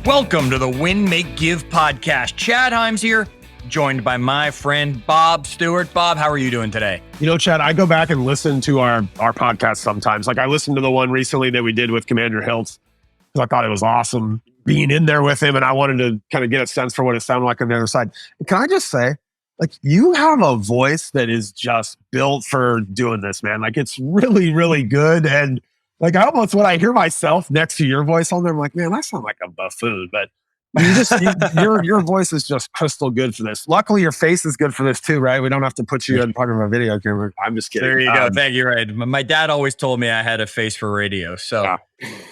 Welcome to the Win, Make, Give podcast. Chad Himes here, joined by my friend Bob Stewart. Bob, how are you doing today? You know, Chad, I go back and listen to our podcast sometimes. Like I listened to the one recently that we did with Commander Hiltz because I thought it was awesome being in there with him, and I wanted to kind of get a sense for what it sounded like on the other side. And can I just say, like, you have a voice that is just built for doing this, man. Like, it's really, really good. And like, I almost, when I hear myself next to your voice on there, I'm like, man, I sound like a buffoon. But your voice is just crystal good for this. Luckily, your face is good for this too, right? We don't have to put you in part of a video camera. I'm just kidding. There you go. Thank you. Right. My dad always told me I had a face for radio. So yeah.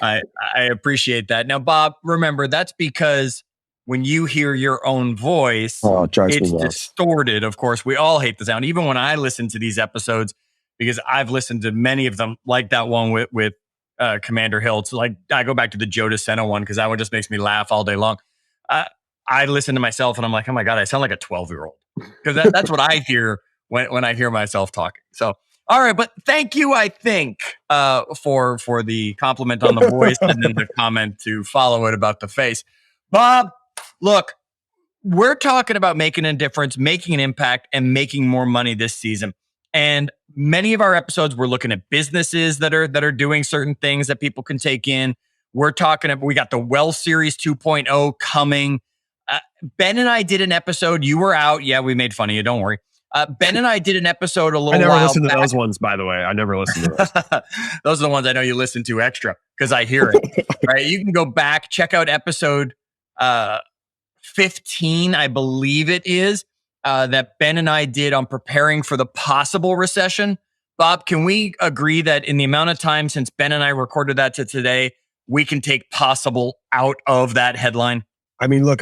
I appreciate that. Now, Bob, remember, that's because when you hear your own voice, it's distorted. Of course, we all hate the sound. Even when I listen to these episodes, because I've listened to many of them, like that one with Commander Hiltz. Like I go back to the Joe DeSena one because that one just makes me laugh all day long. I listen to myself and I'm like, oh my God, I sound like a 12-year-old. Because that's what I hear when I hear myself talking. So, all right, but thank you, I think, for the compliment on the voice and then the comment to follow it about the face. Bob, look, we're talking about making a difference, making an impact, and making more money this season. And many of our episodes, we're looking at businesses that are doing certain things that people can take in. We're talking about, we got the Well Series 2.0 coming. Ben and I did an episode. You were out. Yeah, we made fun of you. Don't worry. Ben and I did an episode a little while back. I never listened to those ones, by the way. I never listened to those. Those are the ones I know you listen to extra because I hear it. Right? You can go back, check out episode 15, I believe it is, that Ben and I did on preparing for the possible recession. Bob, can we agree that in the amount of time since Ben and I recorded that to today, we can take possible out of that headline? I mean, look,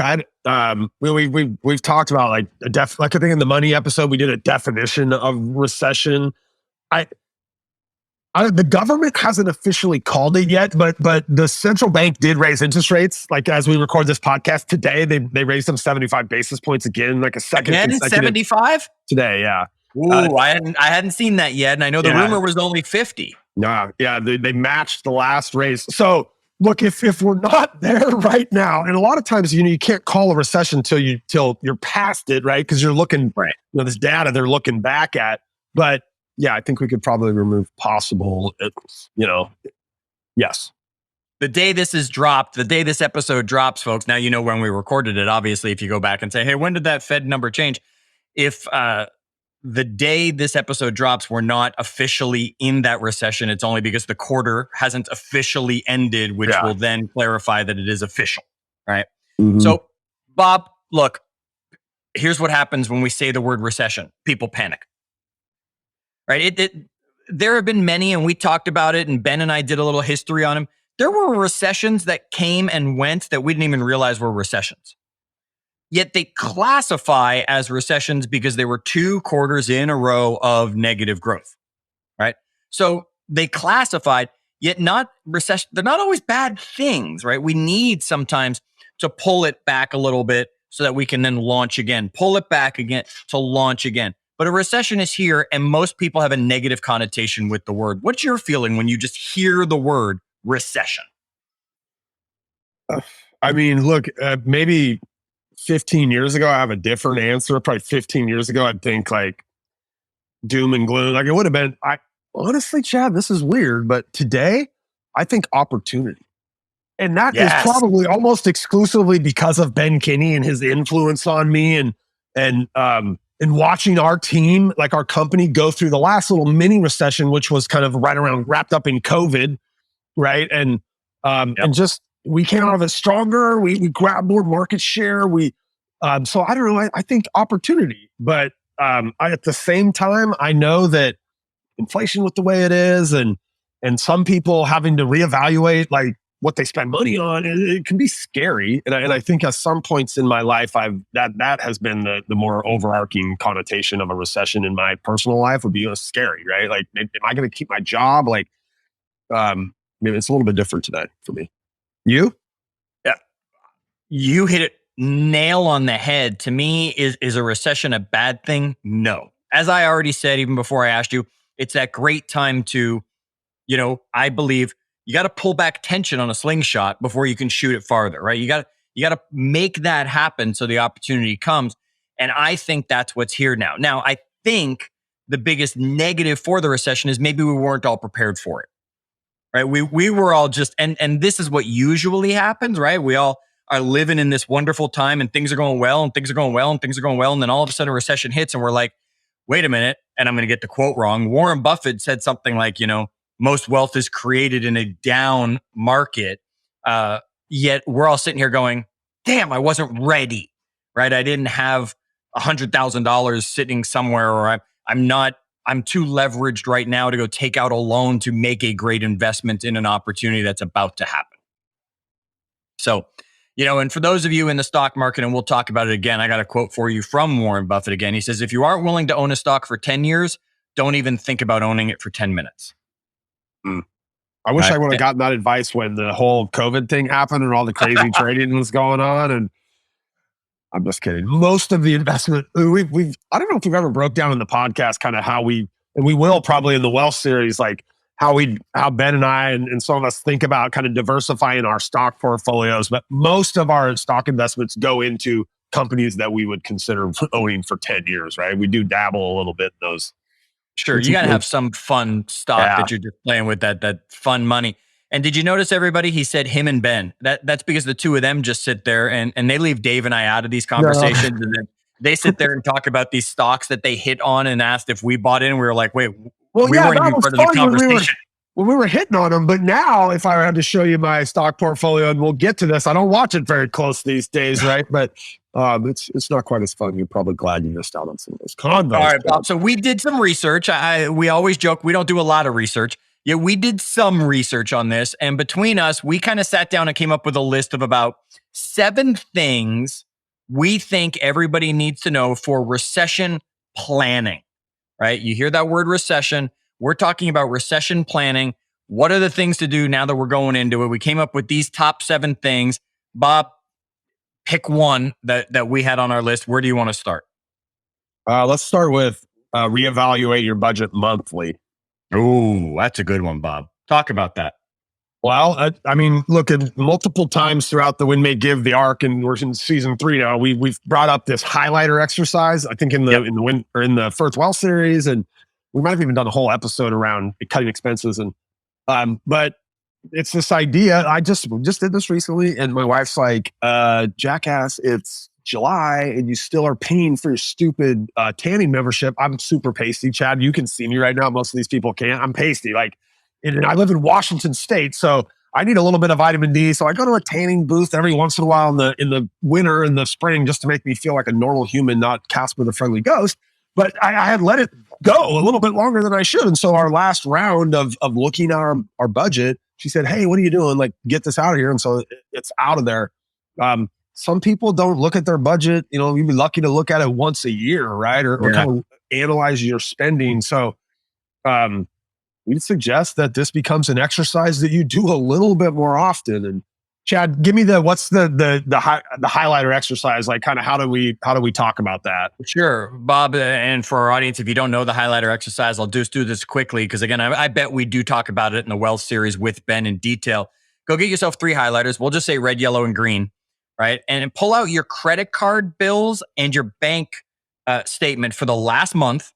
we've talked about like I think in the money episode, we did a definition of recession. The government hasn't officially called it yet, but the central bank did raise interest rates. Like as we record this podcast today, they raised them 75 basis points again, like a second. Again, 75 today, yeah. Ooh, I hadn't seen that yet, and I know the rumor was only 50. No, yeah, they matched the last raise. So look, if we're not there right now, and a lot of times, you can't call a recession till you're past it, right? Because you're looking, right. This data they're looking back at. But yeah, I think we could probably remove possible. Yes. The day this is dropped, the day this episode drops, folks. Now you know when we recorded it. Obviously, if you go back and say, "Hey, when did that Fed number change?" If the day this episode drops, we're not officially in that recession. It's only because the quarter hasn't officially ended, which will then clarify that it is official, right? Mm-hmm. So, Bob, look, here's what happens when we say the word recession. People panic, right? There have been many, and we talked about it, and Ben and I did a little history on them. There were recessions that came and went that we didn't even realize were recessions. Yet they classify as recessions because they were 2 quarters in a row of negative growth, right? So they classified, yet not recession. They're not always bad things, right? We need sometimes to pull it back a little bit so that we can then launch again, pull it back again to launch again. But a recession is here, and most people have a negative connotation with the word. What's your feeling when you just hear the word recession? I mean, look, maybe 15 years ago, I have a different answer. Probably 15 years ago, I'd think like doom and gloom. Like it would have been, honestly, Chad, this is weird, but today I think opportunity. And that is probably almost exclusively because of Ben Kinney and his influence on me and watching our team, like our company, go through the last little mini recession, which was kind of right around wrapped up in COVID, right? And just we came out of it stronger. We grabbed more market share. So I don't know. I think opportunity, but at the same time, I know that inflation with the way it is, and some people having to reevaluate like what they spend money on, it can be scary. And I think at some points in my life, that has been the more overarching connotation of a recession in my personal life would be scary, right? Like, am I going to keep my job? Like, maybe it's a little bit different today for me. You? Yeah. You hit it nail on the head. To me, is a recession a bad thing? No. As I already said, even before I asked you, it's that great time to, I believe you got to pull back tension on a slingshot before you can shoot it farther, right? You got You got to make that happen so the opportunity comes. And I think that's what's here now. Now, I think the biggest negative for the recession is maybe we weren't all prepared for it. Right? We were all just and this is what usually happens, right? We all are living in this wonderful time and things are going well and things are going well and things are going well. And then all of a sudden a recession hits and we're like, wait a minute. And I'm going to get the quote wrong. Warren Buffett said something like, most wealth is created in a down market. Yet we're all sitting here going, damn, I wasn't ready, right? I didn't have $100,000 sitting somewhere, or I'm too leveraged right now to go take out a loan to make a great investment in an opportunity that's about to happen. So, and for those of you in the stock market, and we'll talk about it again, I got a quote for you from Warren Buffett again. He says, if you aren't willing to own a stock for 10 years, don't even think about owning it for 10 minutes. I wish I would have gotten that advice when the whole COVID thing happened and all the crazy trading was going on. And I'm just kidding. Most of the investment, I don't know if we've ever broke down in the podcast kind of how and we will probably in the wealth series, like how Ben and I and some of us think about kind of diversifying our stock portfolios. But most of our stock investments go into companies that we would consider owning for 10 years, right? We do dabble a little bit in those. Sure, you got to have some fun stock that you're just playing with, that fun money. And did you notice, everybody, he said him and Ben? That's because the two of them just sit there and they leave Dave and I out of these conversations. No. And then they sit there and talk about these stocks that they hit on and asked if we bought in. We were like, wait, we weren't even part of the conversation. When we were hitting on them. But now if I had to show you my stock portfolio, and we'll get to this, I don't watch it very close these days, right? But it's not quite as fun. You're probably glad you missed out on some of those convos. All right, Bob. So we did some research. We always joke we don't do a lot of research. Yeah, we did some research on this. And between us, we kind of sat down and came up with a list of about 7 things we think everybody needs to know for recession planning, right? You hear that word recession. We're talking about recession planning. What are the things to do now that we're going into it? We came up with these top 7 things. Bob, pick one that we had on our list. Where do you want to start? Let's start with reevaluate your budget monthly. Oh, that's a good one, Bob. Talk about that. Well, I mean, look, at multiple times throughout the Win May Give the arc, and we're in season 3 now. We've brought up this highlighter exercise. I think in the First Wealth series, and we might have even done a whole episode around cutting expenses. And but it's this idea. I just did this recently, and my wife's like, "Jackass, it's July, and you still are paying for your stupid tanning membership." I'm super pasty, Chad. You can see me right now. Most of these people can't. I'm pasty, and I live in Washington State, so I need a little bit of vitamin D. So I go to a tanning booth every once in a while in the winter and the spring, just to make me feel like a normal human, not Casper the Friendly Ghost. But I had let it go a little bit longer than I should. And so our last round of looking at our budget, she said, "Hey, what are you doing? Like, get this out of here." And so it's out of there. Some people don't look at their budget. You'd be lucky to look at it once a year, right? Or kind of analyze your spending. So we'd suggest that this becomes an exercise that you do a little bit more often. And Chad, give me what's the highlighter exercise? Like, kind of how do we talk about that? Sure, Bob. And for our audience, if you don't know the highlighter exercise, I'll just do this quickly because again, I bet we do talk about it in the Wealth series with Ben in detail. Go get yourself 3 highlighters. We'll just say red, yellow, and green, right? And pull out your credit card bills and your bank statement for the last month,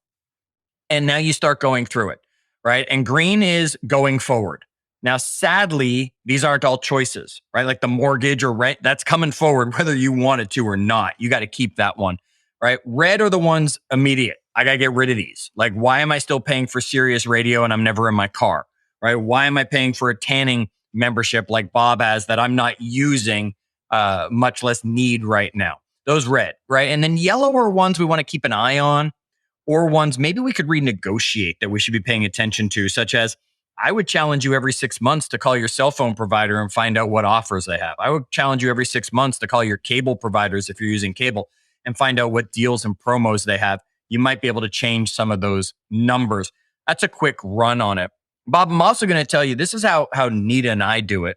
and now you start going through it, right? And green is going forward. Now, sadly, these aren't all choices, right? Like the mortgage or rent, that's coming forward whether you want it to or not. You got to keep that one, right? Red are the ones immediate. I got to get rid of these. Like, why am I still paying for Sirius Radio and I'm never in my car, right? Why am I paying for a tanning membership like Bob has that I'm not using, much less need right now? Those red, right? And then yellow are ones we want to keep an eye on, or ones maybe we could renegotiate that we should be paying attention to, such as I would challenge you every 6 months to call your cell phone provider and find out what offers they have. I would challenge you every 6 months to call your cable providers if you're using cable and find out what deals and promos they have. You might be able to change some of those numbers. That's a quick run on it. Bob, I'm also going to tell you, this is how Nita and I do it.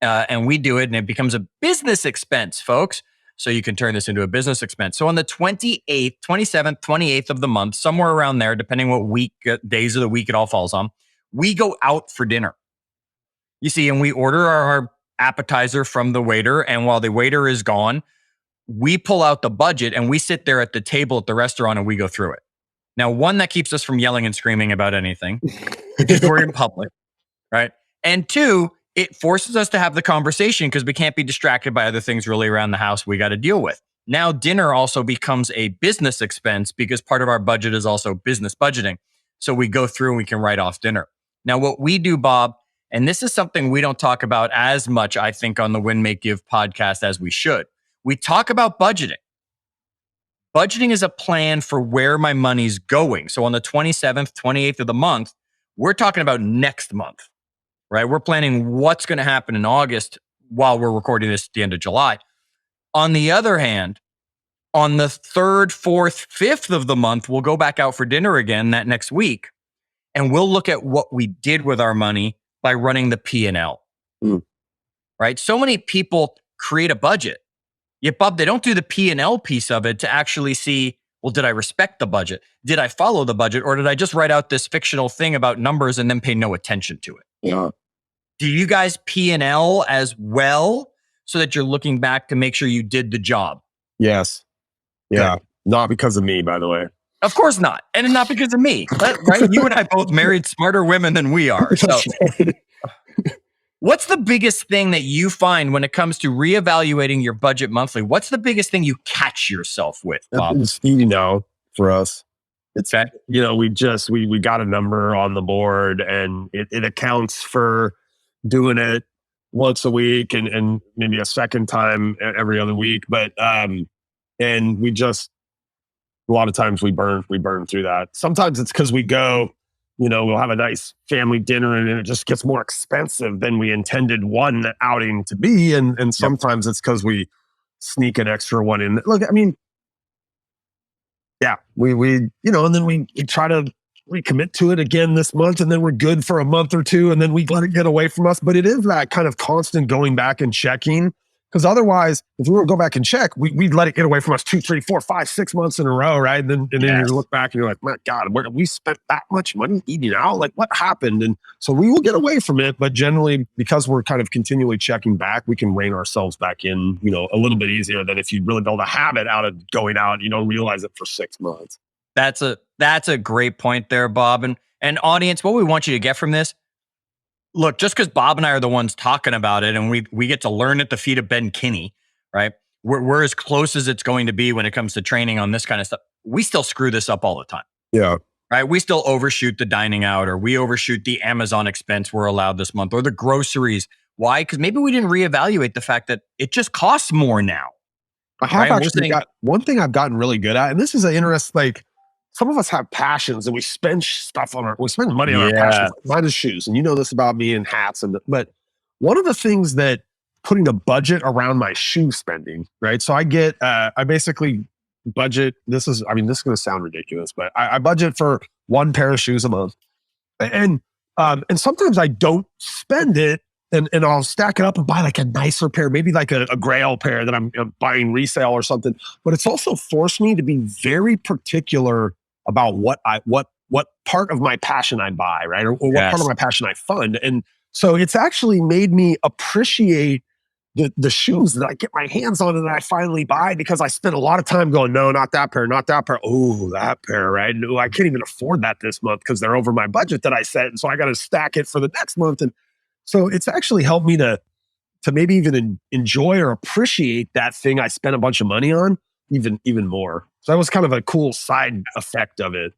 And we do it, and it becomes a business expense, folks. So you can turn this into a business expense. So on the 28th, 27th, 28th of the month, somewhere around there, depending what days of the week it all falls on, we go out for dinner. You see, and we order our appetizer from the waiter. And while the waiter is gone, we pull out the budget and we sit there at the table at the restaurant and we go through it. Now, one, that keeps us from yelling and screaming about anything because we're in public, right? And two, it forces us to have the conversation because we can't be distracted by other things really around the house we got to deal with. Now, dinner also becomes a business expense because part of our budget is also business budgeting. So we go through and we can write off dinner. Now, what we do, Bob, and this is something we don't talk about as much, I think, on the Win, Make, Give podcast as we should. We talk about budgeting. Budgeting is a plan for where my money's going. So on the 27th, 28th of the month, we're talking about next month, right? We're planning what's going to happen in August while we're recording this at the end of July. On the other hand, on the 3rd, 4th, 5th of the month, we'll go back out for dinner again that next week. And we'll look at what we did with our money by running the P&L, right? So many people create a budget. Yet, Bob, they don't do the P&L piece of it to actually see, well, did I respect the budget? Did I follow the budget? Or did I just write out this fictional thing about numbers and then pay no attention to it? Yeah. Do you guys P&L as well so that you're looking back to make sure you did the job? Yes. Yeah. Good. Not because of me, by the way. Of course not. And not because of me, right? You and I both married smarter women than we are. So what's the biggest thing that you find when it comes to reevaluating your budget monthly? What's the biggest thing you catch yourself with, Bob? It's, for us, it's, okay. We got a number on the board and it accounts for doing it once a week and maybe a second time every other week. But, and we just, a lot of times we burn through that. Sometimes it's because we go, we'll have a nice family dinner and it just gets more expensive than we intended one outing to be. And sometimes it's because we sneak an extra one in. Look, I mean, yeah, we and then we try to recommit to it again this month and then we're good for a month or two and then we let it get away from us. But it is that kind of constant going back and checking. Because otherwise, if we were to go back and check, we'd let it get away from us 2, 3, 4, 5, 6 months in a row, right? And then you look back and you're like, my God, where we spent that much money eating out? Like, what happened? And so we will get away from it. But generally, because we're kind of continually checking back, we can rein ourselves back in, a little bit easier than if you really build a habit out of going out, you don't realize it for 6 months. That's a great point there, Bob. And audience, what we want you to get from this, look, just because Bob and I are the ones talking about it and we get to learn at the feet of Ben Kinney, right? We're as close as it's going to be when it comes to training on this kind of stuff. We still screw this up all the time. Yeah. Right? We still overshoot the dining out or we overshoot the Amazon expense we're allowed this month or the groceries. Why? Because maybe we didn't reevaluate the fact that it just costs more now. I have actually got one thing I've gotten really good at, and this is an interest, like, some of us have passions and we spend we spend money on our passions. Mine is shoes. And you know this about me and hats. But one of the things that putting a budget around my shoe spending, right? So I basically budget, this is going to sound ridiculous, but I budget for one pair of shoes a month. And sometimes I don't spend it and I'll stack it up and buy like a nicer pair, maybe like a grail pair that I'm buying resale or something. But it's also forced me to be very particular about what part of my passion I buy, right? Or what part of my passion I fund. And so it's actually made me appreciate the shoes that I get my hands on and that I finally buy because I spent a lot of time going, no, not that pair, not that pair. Oh, that pair, right? No, I can't even afford that this month because they're over my budget that I set. And so I got to stack it for the next month. And so it's actually helped me to maybe even enjoy or appreciate that thing I spent a bunch of money on even more. So that was kind of a cool side effect of it.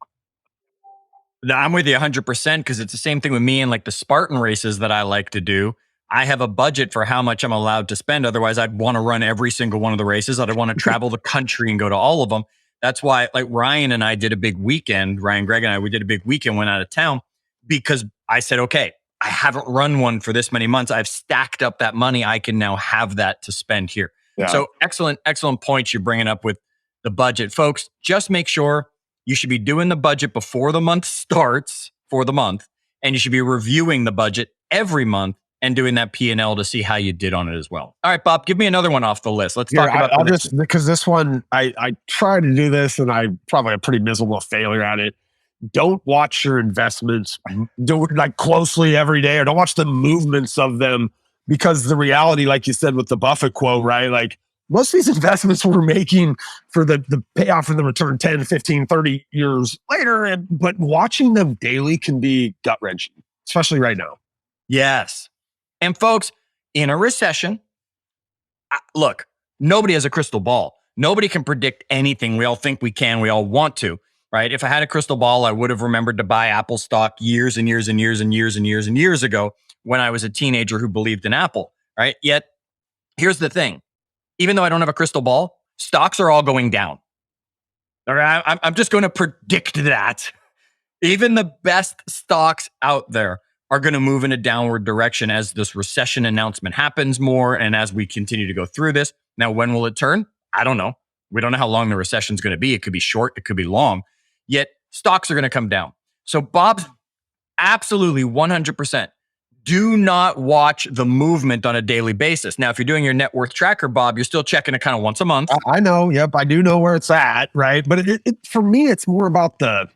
No, I'm with you 100% because it's the same thing with me and like the Spartan races that I like to do. I have a budget for how much I'm allowed to spend. Otherwise, I'd want to run every single one of the races. I'd want to travel the country and go to all of them. That's why, like Ryan and I did a big weekend. Ryan, Greg, and I, we did a big weekend, went out of town because I said, okay, I haven't run one for this many months. I've stacked up that money. I can now have that to spend here. Yeah. So excellent points you're bringing up with the budget. Folks, just make sure you should be doing the budget before the month starts for the month, and you should be reviewing the budget every month and doing that P&L to see how you did on it as well. All right, Bob, give me another one off the list. Let's talk about because this one, I try to do this and I'm probably a pretty miserable failure at it. Don't watch your investments closely every day, or don't watch the movements of them because the reality, like you said with the Buffett quote, right? Like most of these investments we're making for the payoff and the return 10, 15, 30 years later. But watching them daily can be gut wrenching, especially right now. Yes. And folks, in a recession, look, nobody has a crystal ball. Nobody can predict anything. We all think we can. We all want to, right? If I had a crystal ball, I would have remembered to buy Apple stock years and years and years and years and years and years ago when I was a teenager who believed in Apple, right? Yet, here's the thing. Even though I don't have a crystal ball, stocks are all going down. All right? I'm just going to predict that. Even the best stocks out there are going to move in a downward direction as this recession announcement happens more and as we continue to go through this. Now, when will it turn? I don't know. We don't know how long the recession is going to be. It could be short, it could be long. Yet stocks are going to come down. So Bob's absolutely 100%. Do not watch the movement on a daily basis. Now, if you're doing your net worth tracker, Bob, you're still checking it kind of once a month. I know. Yep. I do know where it's at. Right. But for me, it's more about the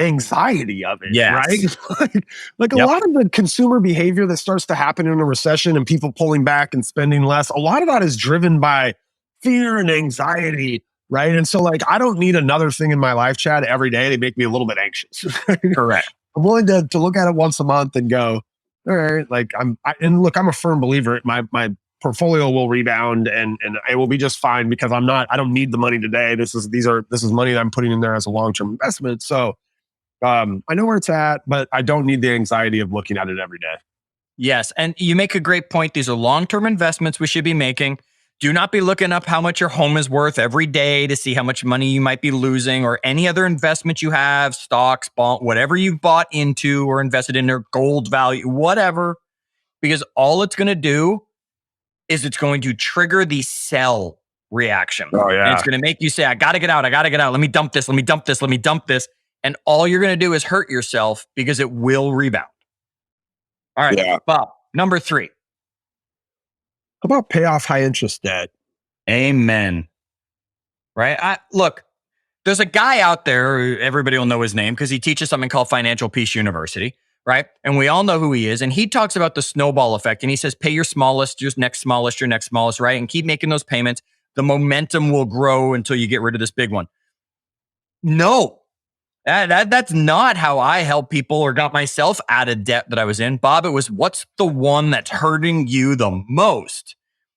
anxiety of it, Yes. right? like a lot of the consumer behavior that starts to happen in a recession and people pulling back and spending less, a lot of that is driven by fear and anxiety, right? And so like, I don't need another thing in my life, Chad, every day to make me a little bit anxious. Correct. I'm willing to look at it once a month and go, all right, like I'm a firm believer. My portfolio will rebound and it will be just fine because I don't need the money today. This is money that I'm putting in there as a long-term investment. So I know where it's at, but I don't need the anxiety of looking at it every day. Yes. And you make a great point. These are long-term investments we should be making. Do not be looking up how much your home is worth every day to see how much money you might be losing or any other investment you have, stocks, bond, whatever you've bought into or invested in their gold value, whatever, because all it's going to do is it's going to trigger the sell reaction. Oh, yeah. And it's going to make you say, I got to get out. I got to get out. Let me dump this. Let me dump this. Let me dump this. And all you're going to do is hurt yourself because it will rebound. All right, Yeah. Bob, number 3. How about pay off high interest debt? Amen. Right? Look, there's a guy out there, everybody will know his name because he teaches something called Financial Peace University, right? And we all know who he is. And he talks about the snowball effect. And he says, pay your smallest, your next smallest, right? And keep making those payments. The momentum will grow until you get rid of this big one. No, that's not how I help people or got myself out of debt that I was in. Bob, it was what's the one that's hurting you the most,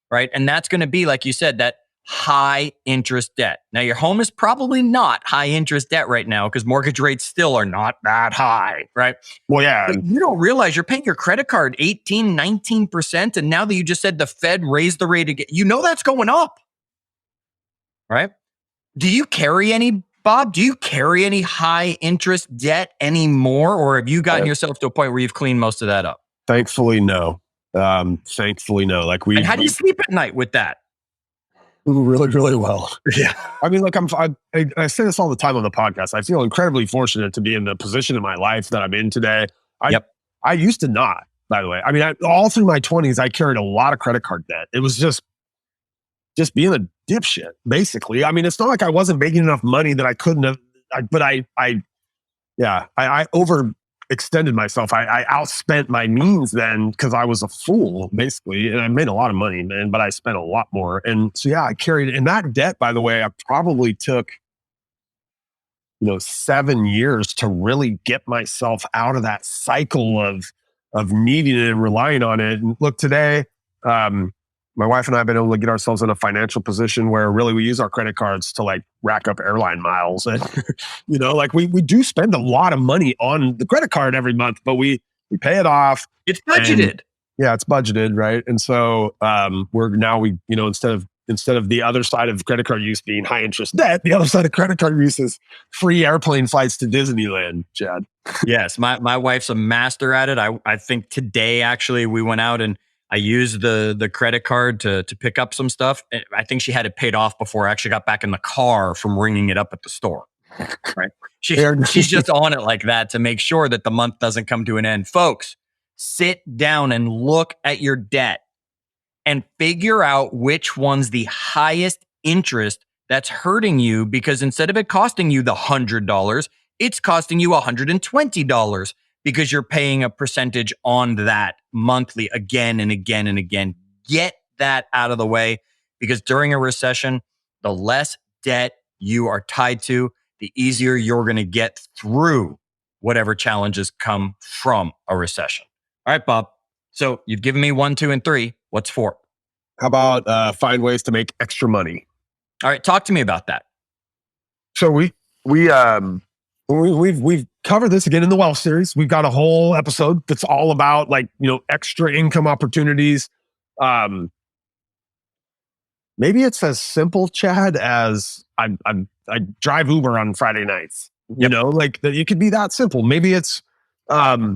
right? And that's going to be, like you said, that high interest debt. Now, your home is probably not high interest debt right now because mortgage rates still are not that high, right? Well, yeah. But you don't realize you're paying your credit card 18, 19%. And now that you just said the Fed raised the rate again, that's going up, right? Do you carry any, Bob? Do you carry any high interest debt anymore? Or have you gotten yourself to a point where you've cleaned most of that up? Thankfully, no. Thankfully, no. Like and how do you sleep at night with that? Really, really well. Yeah. I mean, look, I say this all the time on the podcast. I feel incredibly fortunate to be in the position in my life that I'm in today. I used to not, by the way. I mean, all through my 20s, I carried a lot of credit card debt. It was just being a dipshit, basically. I mean, it's not like I wasn't making enough money that I couldn't have, but I overextended myself. I outspent my means then because I was a fool, basically. And I made a lot of money, man, but I spent a lot more. And so, yeah, I carried it. And that debt, by the way, I probably took, 7 years to really get myself out of that cycle of needing it and relying on it. And look, today, my wife and I have been able to get ourselves in a financial position where really we use our credit cards to like rack up airline miles. And, like we do spend a lot of money on the credit card every month, but we pay it off. It's budgeted. Yeah, it's budgeted. Right. And so instead of the other side of credit card use being high interest debt, the other side of credit card use is free airplane flights to Disneyland, Chad. Yes. My wife's a master at it. I think today, actually, we went out and I used the credit card to pick up some stuff. I think she had it paid off before I actually got back in the car from ringing it up at the store. Right? She's just on it like that to make sure that the month doesn't come to an end. Folks, sit down and look at your debt and figure out which one's the highest interest that's hurting you, because instead of it costing you the $100, it's costing you $120. because you're paying a percentage on that monthly again and again and again. Get that out of the way, because during a recession, the less debt you are tied to, the easier you're going to get through whatever challenges come from a recession. All right, Bob. So you've given me 1, 2, and 3. What's 4? How about find ways to make extra money? All right, talk to me about that. So we've covered this again in the Wealth series. We've got a whole episode that's all about extra income opportunities. Maybe it's as simple, Chad, as I drive Uber on Friday nights. It could be that simple. Maybe it's I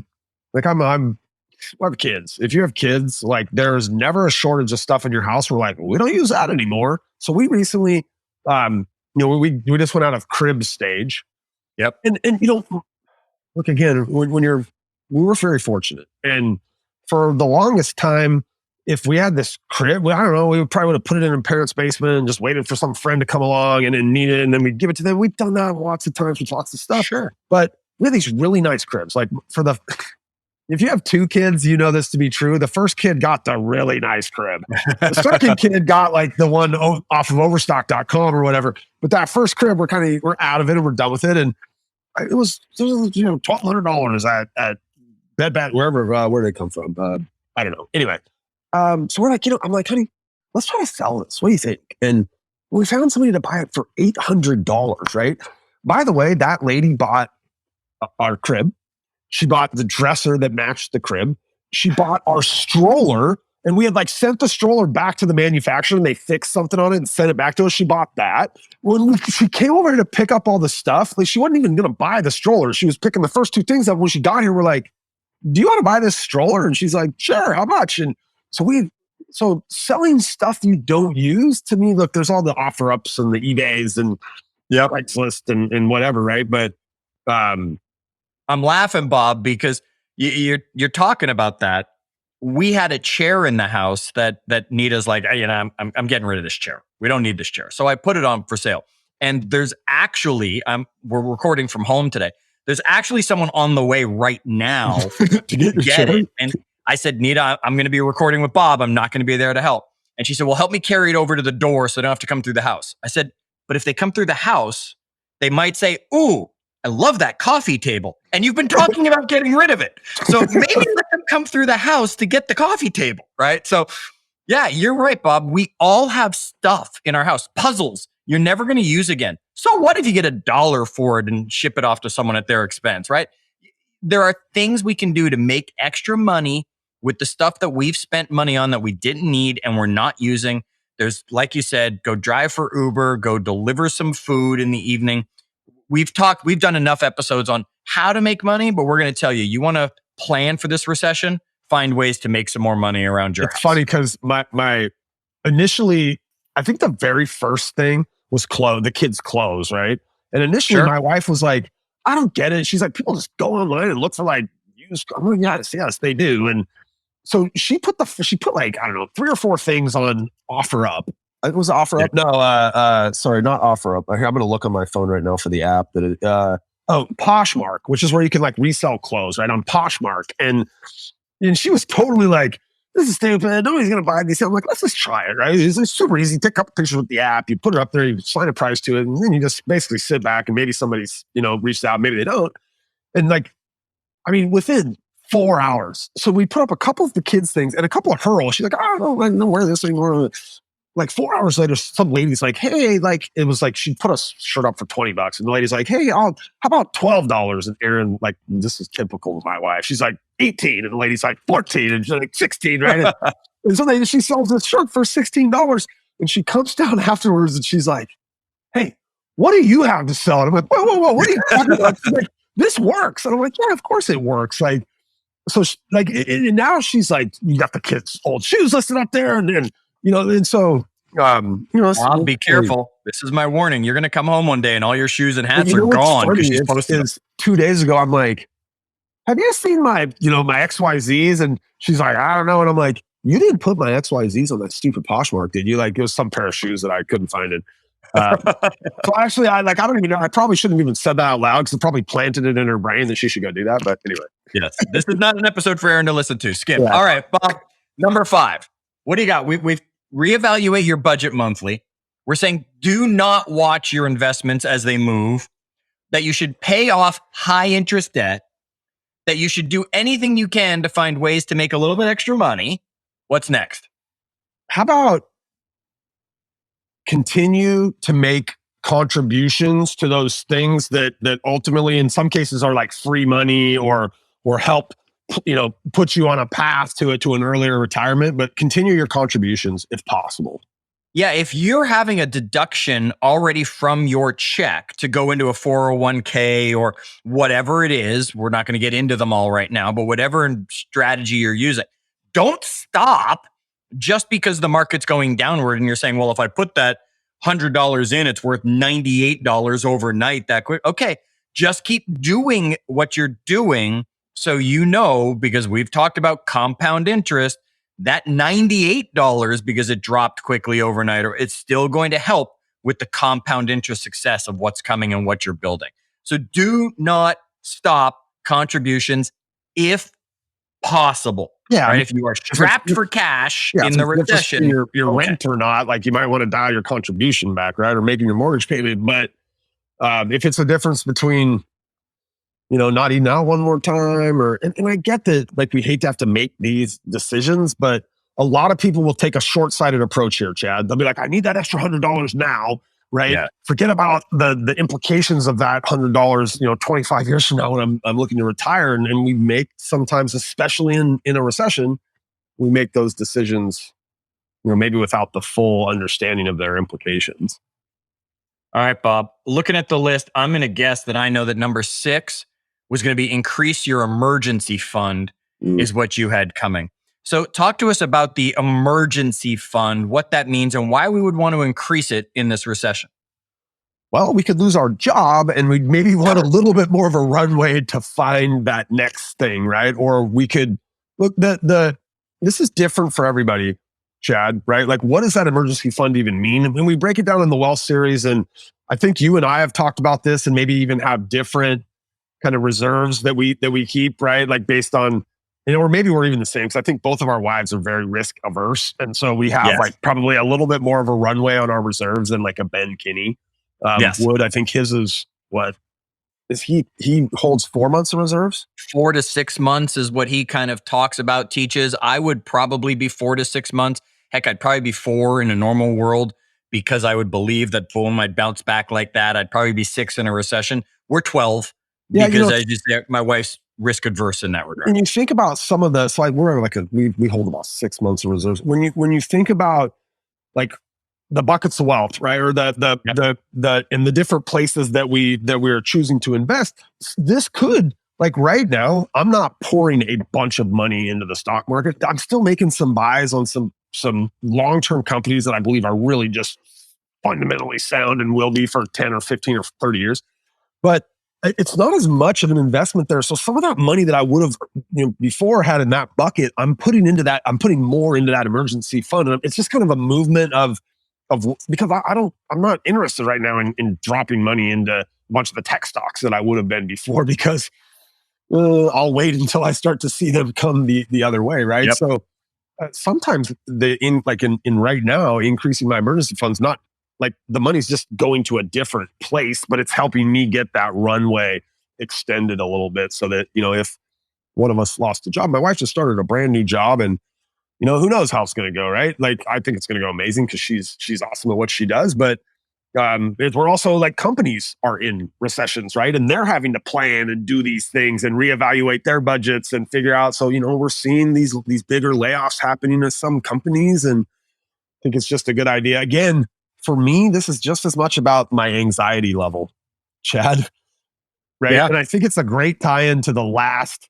have kids. If you have kids, there's never a shortage of stuff in your house. We're like, we don't use that anymore. So we recently, we just went out of crib stage. Yep. And look again, we were very fortunate. And for the longest time, if we had this crib, I don't know, we probably would have put it in a parent's basement and just waited for some friend to come along and then need it. And then we'd give it to them. We've done that lots of times with lots of stuff. Sure. But we have these really nice cribs. If you have 2 kids, you know this to be true. The first kid got the really nice crib. The second kid got the one off of overstock.com or whatever. But that first crib, we're out of it and we're done with it. And it was $1,200 at Bed Bath, wherever, where did it come from? I don't know. Anyway, so we're like, I'm like, honey, let's try to sell this. What do you think? And we found somebody to buy it for $800, right? By the way, that lady bought our crib. She bought the dresser that matched the crib. She bought our stroller, and we had sent the stroller back to the manufacturer and they fixed something on it and sent it back to us. She bought that. When she came over here to pick up all the stuff, she wasn't even going to buy the stroller. She was picking the first 2 things up. When she got here, we're like, do you want to buy this stroller? And she's like, sure, how much? And so selling stuff you don't use, to me, look, there's all the offer ups and the eBays and Craigslist and whatever, right? But I'm laughing, Bob, because you're talking about that. We had a chair in the house that Nita's like, I'm getting rid of this chair. We don't need this chair. So I put it on for sale. And there's actually, we're recording from home today. There's actually someone on the way right now to get it. And I said, Nita, I'm going to be recording with Bob. I'm not going to be there to help. And she said, well, help me carry it over to the door so they don't have to come through the house. I said, but if they come through the house, they might say, ooh, I love that coffee table. And you've been talking about getting rid of it. So maybe let them come through the house to get the coffee table, right? So yeah, you're right, Bob. We all have stuff in our house, puzzles you're never going to use again. So what if you get $1 for it and ship it off to someone at their expense, right? There are things we can do to make extra money with the stuff that we've spent money on that we didn't need and we're not using. There's, like you said, go drive for Uber, go deliver some food in the evening. We've done enough episodes on how to make money, but we're going to tell you, you want to plan for this recession, find ways to make some more money around your house. It's funny because my initially, I think the very first thing was the kids' clothes, right? And initially my wife was like, I don't get it. She's like, people just go online and look for used. I'm like, yes, they do. And so she put I don't know, 3 or 4 things on OfferUp. It was OfferUp. No, sorry, not OfferUp. I'm going to look on my phone right now for the app Poshmark, which is where you can resell clothes, right? On Poshmark. And she was totally like, this is stupid. Nobody's going to buy these. I'm like, let's just try it, right? It's super easy. Take a couple pictures with the app. You put it up there, you assign a price to it, and then you just basically sit back and maybe somebody's, reached out, maybe they don't. And within 4 hours. So we put up a couple of the kids' things and a couple of her. She's like, I don't wear this anymore. 4 hours later, some lady's like, hey, it was she put a shirt up for $20. And the lady's like, hey, how about $12? And Aaron, this is typical of my wife. She's like, 18. And the lady's like, 14. And she's like, 16, right? And so she sells this shirt for $16. And she comes down afterwards and she's like, hey, what do you have to sell? And I'm like, whoa, what are you talking about? She's like, this works. And I'm like, yeah, of course it works. So and now she's like, you got the kids' old shoes listed up there. And so, Bob, be careful. This is my warning. You're going to come home one day and all your shoes and hats are gone. Is 2 days ago, I'm like, have you seen my XYZs? And she's like, I don't know. And I'm like, you didn't put my XYZs on that stupid Poshmark, did you? It was some pair of shoes that I couldn't find it. Uh, so actually, I don't even know. I probably shouldn't have even said that out loud because it probably planted it in her brain that she should go do that. But anyway, Yes, this is not an episode for Aaron to listen to. Skip. yeah. All right, Bob. Number 5. What do you got? We've reevaluate your budget monthly. We're saying do not watch your investments as they move. That you should pay off high interest debt. That you should do anything you can to find ways to make a little bit extra money. What's next? How about continue to make contributions to those things that ultimately in some cases are like free money or help put you on a path to an earlier retirement, but continue your contributions if possible. Yeah, if you're having a deduction already from your check to go into a 401k or whatever it is, we're not going to get into them all right now, but whatever strategy you're using, don't stop just because the market's going downward and you're saying, well, if I put that $100 in, it's worth $98 overnight that quick. Okay, just keep doing what you're doing so you know, because we've talked about compound interest, that $98 because it dropped quickly overnight, or it's still going to help with the compound interest success of what's coming and what you're building. So do not stop contributions if possible. Yeah, right. If you are strapped for cash in the recession, your rent or not, like you might want to dial your contribution back, right, or making your mortgage payment. But if it's a difference between, not eating out one more time, and I get that, like we hate to have to make these decisions, but a lot of people will take a short-sighted approach here, Chad. They'll be like, I need that extra $100 now, right? Yeah. Forget about the implications of that $100, 25 years from now when I'm looking to retire. And we make sometimes, especially in a recession, we make those decisions, maybe without the full understanding of their implications. All right, Bob, looking at the list, I'm going to guess that I know that number 6 was going to be increase your emergency fund is what you had coming. So talk to us about the emergency fund, what that means and why we would want to increase it in this recession. Well, we could lose our job and we'd maybe want a little bit more of a runway to find that next thing, right? Or we could look, this is different for everybody, Chad, right? Like, what does that emergency fund even mean? When we break it down in the Wealth series, and I think you and I have talked about this and maybe even have different kind of reserves that we keep, right? Like based on, or maybe we're even the same, because I think both of our wives are very risk averse. And so we have like probably a little bit more of a runway on our reserves than like a Ben Kinney would. I think his is what is he holds 4 months of reserves. 4 to 6 months is what he kind of talks about, teaches. I would probably be 4 to 6 months. Heck, I'd probably be 4 in a normal world because I would believe that boom, I'd bounce back like that. I'd probably be 6 in a recession. We're 12 because as you say, my wife's risk adverse in that regard. And you think about some of the, so like we're like we hold about 6 months of reserves. When you think about like the buckets of wealth, right, or the in the different places that we're choosing to invest, this could, like right now, I'm not pouring a bunch of money into the stock market. I'm still making some buys on some long-term companies that I believe are really just fundamentally sound and will be for 10 or 15 or 30 years. But it's not as much of an investment there. So some of that money that I would have before had in that bucket, I'm putting more into that emergency fund. And it's just kind of a movement of because I'm not interested right now in dropping money into a bunch of the tech stocks that I would have been before, because I'll wait until I start to see them come the other way. Right. Yep. So sometimes in right now, increasing my emergency funds, not like the money's just going to a different place, but it's helping me get that runway extended a little bit so that, if one of us lost a job, my wife just started a brand new job and, who knows how it's going to go, right? Like, I think it's going to go amazing because she's awesome at what she does. But we're also like, companies are in recessions, right? And they're having to plan and do these things and reevaluate their budgets and figure out. So, we're seeing these bigger layoffs happening at some companies. And I think it's just a good idea. Again, for me, this is just as much about my anxiety level, Chad. Right. Yeah. And I think it's a great tie-in to the last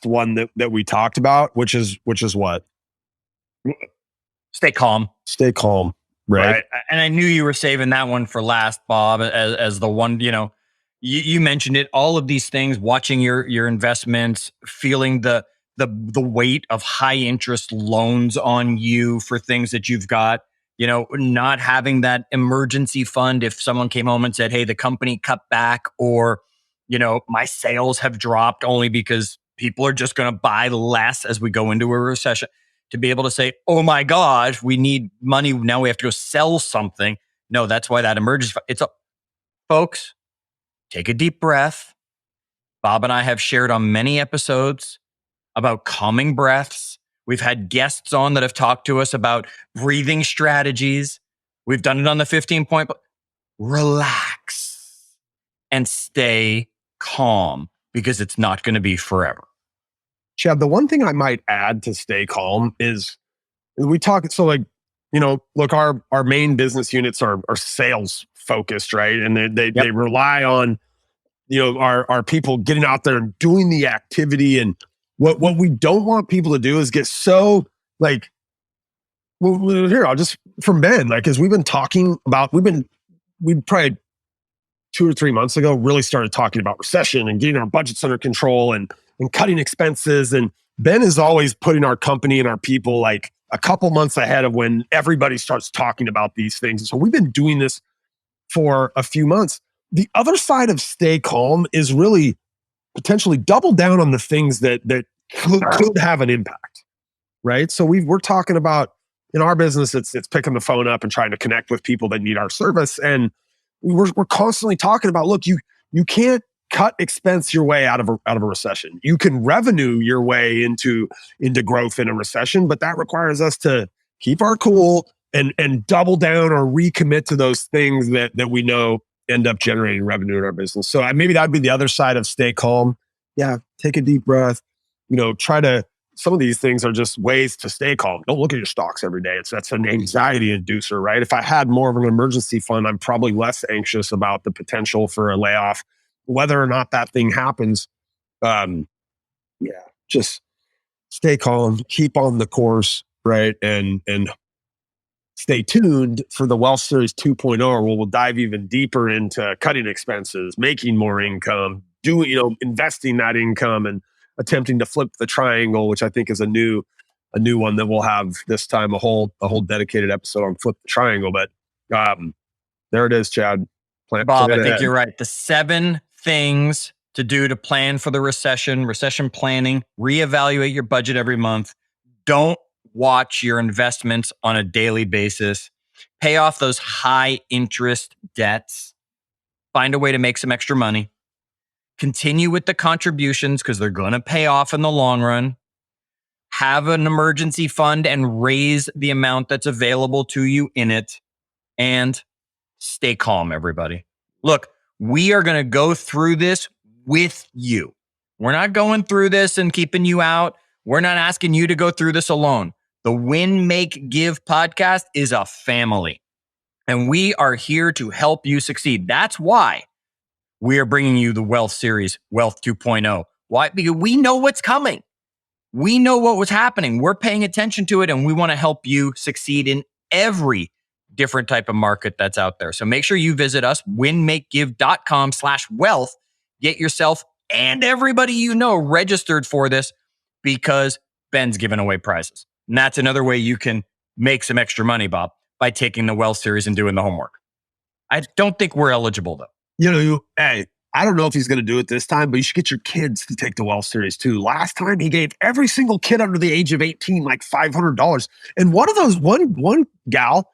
one that we talked about, which is what? Stay calm. Stay calm. Right. And I knew you were saving that one for last, Bob, as the one, you mentioned it, all of these things, watching your investments, feeling the weight of high interest loans on you for things that you've got. not having that emergency fund if someone came home and said, hey, the company cut back, or, my sales have dropped only because people are just going to buy less as we go into a recession. To be able to say, oh my gosh, we need money. Now we have to go sell something. No, that's why that emergency fund. Folks, take a deep breath. Bob and I have shared on many episodes about calming breaths. We've had guests on that have talked to us about breathing strategies. We've done it on the 15-point. Relax and stay calm, because it's not going to be forever. Chad, the one thing I might add to stay calm is we talk. So look, our main business units are sales focused, right? And they rely on, our people getting out there and doing the activity. And what we don't want people to do is get so here, I'll just from Ben, as we've been talking about, we probably 2 or 3 months ago really started talking about recession and getting our budgets under control and cutting expenses. And Ben is always putting our company and our people a couple months ahead of when everybody starts talking about these things. And so we've been doing this for a few months. The other side of stay calm is really potentially double down on the things that could have an impact, right? So we're talking about, in our business, it's picking the phone up and trying to connect with people that need our service. And we're constantly talking about, look, you can't cut expense your way out of a recession. You can revenue your way into growth in a recession, but that requires us to keep our cool and double down or recommit to those things that we know end up generating revenue in our business. So maybe that'd be the other side of stay calm. Yeah, take a deep breath. Some of these things are just ways to stay calm. Don't look at your stocks every day. That's an anxiety inducer, right? If I had more of an emergency fund, I'm probably less anxious about the potential for a layoff, whether or not that thing happens. Just stay calm, keep on the course, right? And stay tuned for the Wealth Series 2.0, where we'll dive even deeper into cutting expenses, making more income, investing that income, and attempting to flip the triangle, which I think is a new one that we'll have this time, a whole dedicated episode on flip the triangle. But there it is, Chad. Bob, I think you're right. The 7 things to do to plan for the recession planning, reevaluate your budget every month. Don't watch your investments on a daily basis. Pay off those high interest debts. Find a way to make some extra money. Continue with the contributions, because they're going to pay off in the long run. Have an emergency fund and raise the amount that's available to you in it. And stay calm, everybody. Look, we are going to go through this with you. We're not going through this and keeping you out. We're not asking you to go through this alone. The Win, Make, Give podcast is a family, and we are here to help you succeed. That's why we are bringing you the Wealth Series, Wealth 2.0. Why? Because we know what's coming. We know what was happening. We're paying attention to it, and we want to help you succeed in every different type of market that's out there. So make sure you visit us, winmakegive.com/wealth. Get yourself and everybody you know registered for this, because Ben's giving away prizes. And that's another way you can make some extra money, Bob, by taking the Wealth Series and doing the homework. I don't think we're eligible, though. Hey, I don't know if he's going to do it this time, but you should get your kids to take the Wealth Series too. Last time he gave every single kid under the age of 18 like $500. And one of those, one gal,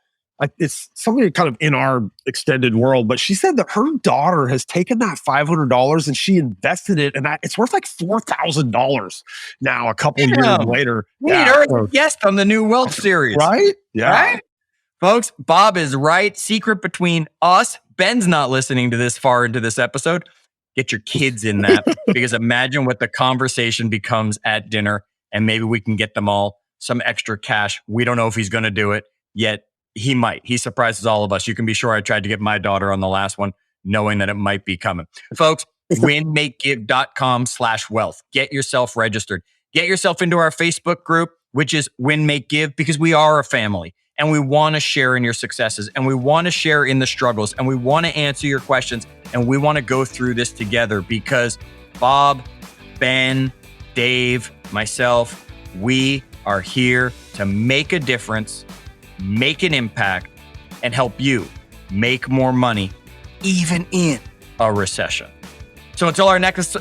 it's somebody kind of in our extended world, but she said that her daughter has taken that $500 and she invested it, and it's worth like $4,000 now, a couple years later. We need her as a guest on the new Wealth Series. Right? Yeah. Right? Folks, Bob is right. Secret between us, Ben's not listening to this far into this episode. Get your kids in that, because imagine what the conversation becomes at dinner, and maybe we can get them all some extra cash. We don't know if he's going to do it yet. He might. He surprises all of us. You can be sure I tried to get my daughter on the last one, knowing that it might be coming. Folks, winmakegive.com/wealth. Get yourself registered. Get yourself into our Facebook group, which is Win, Make, Give, because we are a family. And we want to share in your successes, and we want to share in the struggles, and we want to answer your questions, and we want to go through this together, because Bob, Ben, Dave, myself, we are here to make a difference, make an impact, and help you make more money, even in a recession. So until our next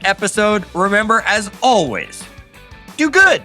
episode, remember, as always, do good.